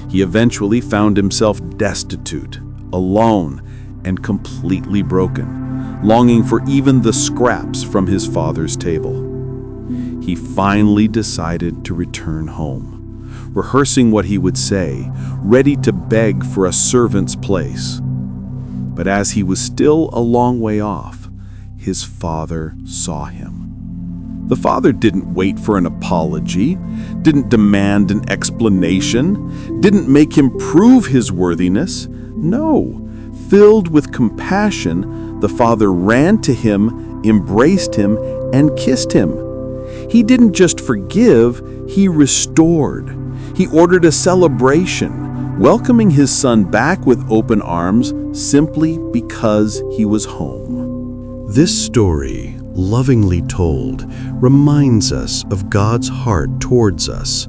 He eventually found himself destitute, alone, and completely broken, longing for even the scraps from his father's table. He finally decided to return home, rehearsing what he would say, ready to beg for a servant's place. But as he was still a long way off, his father saw him. The father didn't wait for an apology, didn't demand an explanation, didn't make him prove his worthiness. No, filled with compassion, the father ran to him, embraced him, and kissed him. He didn't just forgive, he restored. He ordered a celebration, welcoming his son back with open arms simply because he was home. This story, lovingly told, reminds us of God's heart towards us.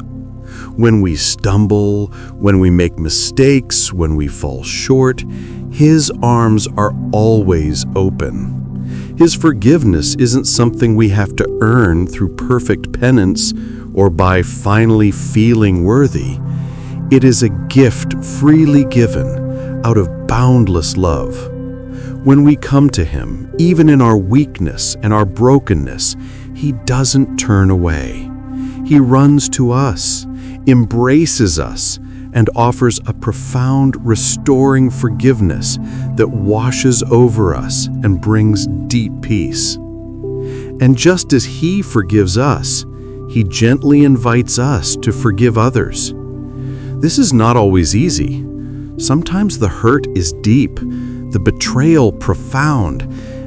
When we stumble, when we make mistakes, when we fall short, His arms are always open. His forgiveness isn't something we have to earn through perfect penance or by finally feeling worthy. It is a gift freely given out of boundless love. When we come to Him, even in our weakness and our brokenness, He doesn't turn away. He runs to us, embraces us, and offers a profound, restoring forgiveness that washes over us and brings deep peace. And just as He forgives us, He gently invites us to forgive others. This is not always easy. Sometimes the hurt is deep, the betrayal profound,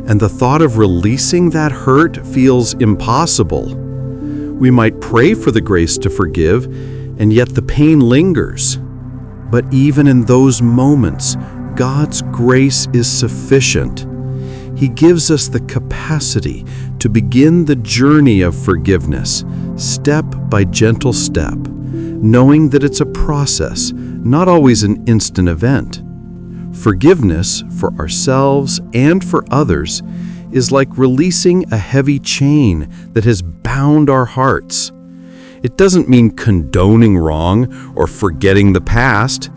and the thought of releasing that hurt feels impossible. We might pray for the grace to forgive, and yet the pain lingers. But even in those moments, God's grace is sufficient. He gives us the capacity to begin the journey of forgiveness, step by gentle step, knowing that it's a process, not always an instant event. Forgiveness for ourselves and for others is like releasing a heavy chain that has bound our hearts. It doesn't mean condoning wrong or forgetting the past.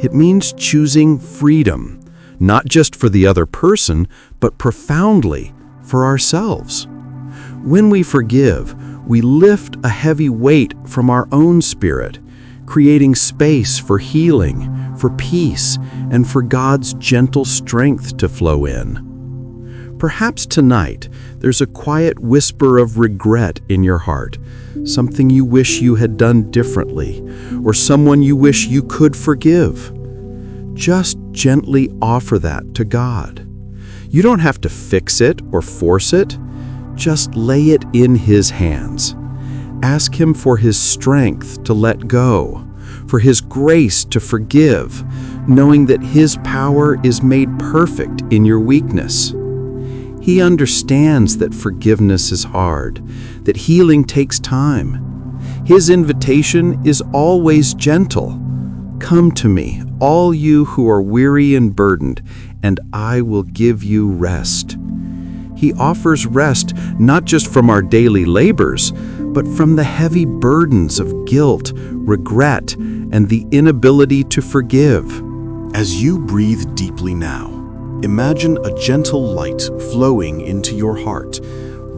It means choosing freedom, not just for the other person, but profoundly for ourselves. When we forgive, we lift a heavy weight from our own spirit, creating space for healing, for peace, and for God's gentle strength to flow in. Perhaps tonight, there's a quiet whisper of regret in your heart, something you wish you had done differently, or someone you wish you could forgive. Just gently offer that to God. You don't have to fix it or force it. Just lay it in His hands. Ask Him for His strength to let go, for His grace to forgive, knowing that His power is made perfect in your weakness. He understands that forgiveness is hard, that healing takes time. His invitation is always gentle. Come to me, all you who are weary and burdened, and I will give you rest. He offers rest not just from our daily labors, but from the heavy burdens of guilt, regret, and the inability to forgive. As you breathe deeply now, imagine a gentle light flowing into your heart,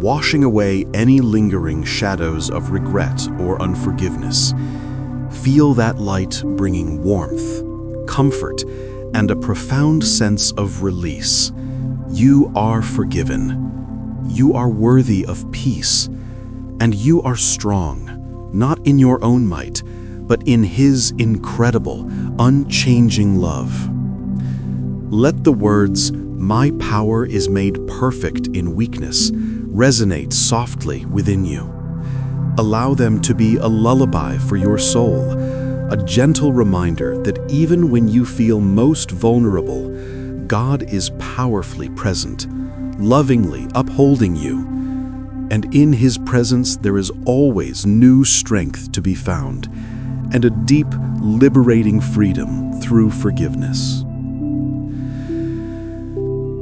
washing away any lingering shadows of regret or unforgiveness. Feel that light bringing warmth, comfort, and a profound sense of release. You are forgiven. You are worthy of peace. And you are strong, not in your own might, but in His incredible, unchanging love. Let the words, "My power is made perfect in weakness," resonate softly within you. Allow them to be a lullaby for your soul, a gentle reminder that even when you feel most vulnerable, God is powerfully present, lovingly upholding you. And in His presence there is always new strength to be found, and a deep, liberating freedom through forgiveness.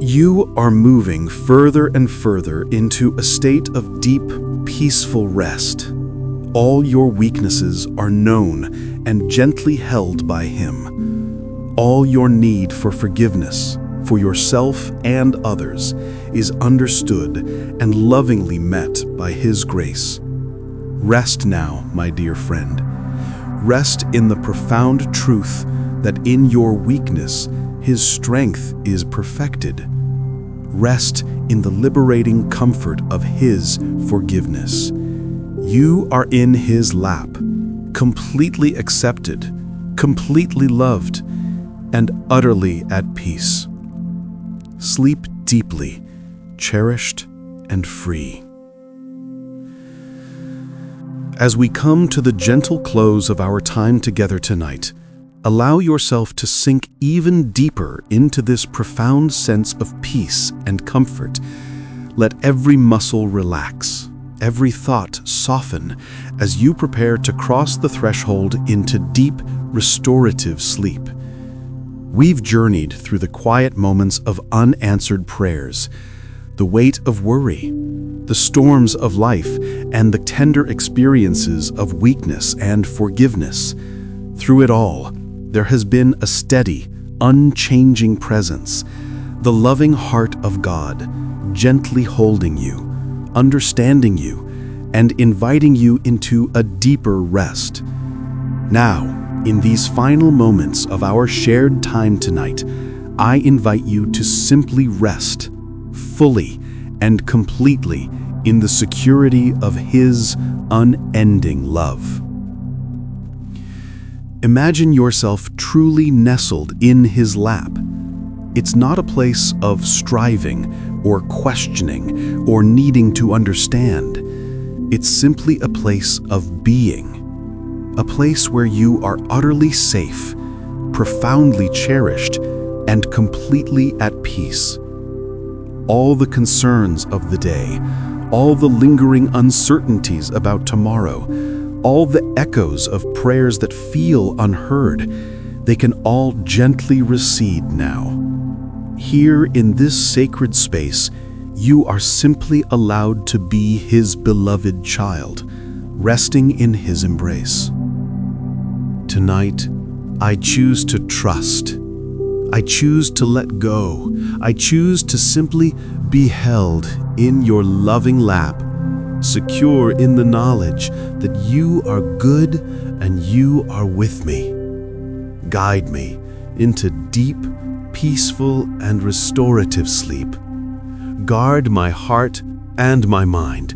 You are moving further and further into a state of deep, peaceful rest. All your weaknesses are known and gently held by Him. All your need for forgiveness, for yourself and others, is understood and lovingly met by His grace. Rest now, my dear friend. Rest in the profound truth that in your weakness, His strength is perfected. Rest in the liberating comfort of His forgiveness. You are in His lap, completely accepted, completely loved, and utterly at peace. Sleep deeply, cherished and free. As we come to the gentle close of our time together tonight, allow yourself to sink even deeper into this profound sense of peace and comfort. Let every muscle relax, every thought soften as you prepare to cross the threshold into deep, restorative sleep. We've journeyed through the quiet moments of unanswered prayers, the weight of worry, the storms of life, and the tender experiences of weakness and forgiveness. Through it all, there has been a steady, unchanging presence, the loving heart of God, gently holding you, understanding you, and inviting you into a deeper rest. Now, in these final moments of our shared time tonight, I invite you to simply rest, fully and completely, in the security of His unending love. Imagine yourself truly nestled in His lap. It's not a place of striving or questioning or needing to understand. It's simply a place of being, a place where you are utterly safe, profoundly cherished, and completely at peace. All the concerns of the day, all the lingering uncertainties about tomorrow, all the echoes of prayers that feel unheard, they can all gently recede now. Here in this sacred space, you are simply allowed to be His beloved child, resting in His embrace. Tonight, I choose to trust. I choose to let go. I choose to simply be held in your loving lap, secure in the knowledge that you are good and you are with me. Guide me into deep, peaceful, and restorative sleep. Guard my heart and my mind,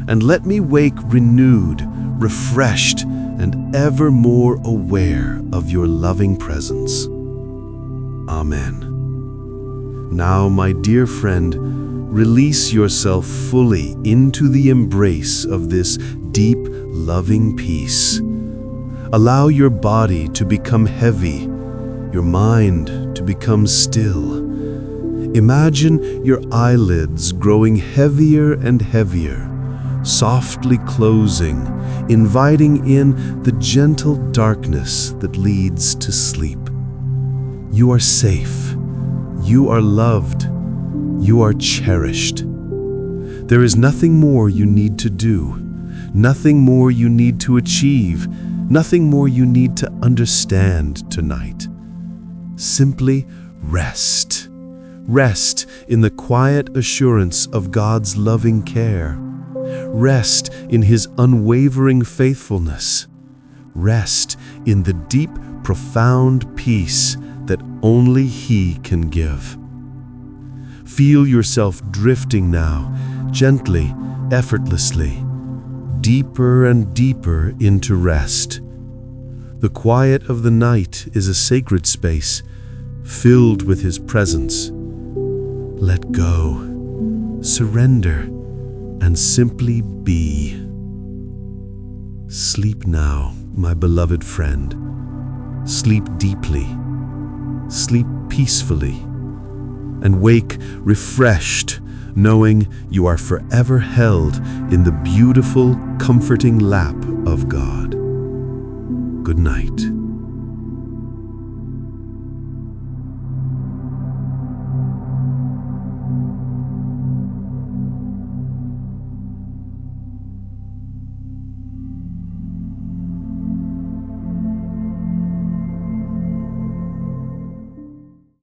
and let me wake renewed, refreshed, and ever more aware of your loving presence. Amen. Now, my dear friend, release yourself fully into the embrace of this deep, loving peace. Allow your body to become heavy, your mind to become still. Imagine your eyelids growing heavier and heavier, softly closing, inviting in the gentle darkness that leads to sleep. You are safe. You are loved. You are cherished. There is nothing more you need to do, nothing more you need to achieve, nothing more you need to understand tonight. Simply rest. Rest in the quiet assurance of God's loving care. Rest in His unwavering faithfulness. Rest in the deep, profound peace that only He can give. Feel yourself drifting now, gently, effortlessly, deeper and deeper into rest. The quiet of the night is a sacred space, filled with His presence. Let go, surrender, and simply be. Sleep now, my beloved friend. Sleep deeply. Sleep peacefully. And wake refreshed, knowing you are forever held in the beautiful, comforting lap of God. Good night.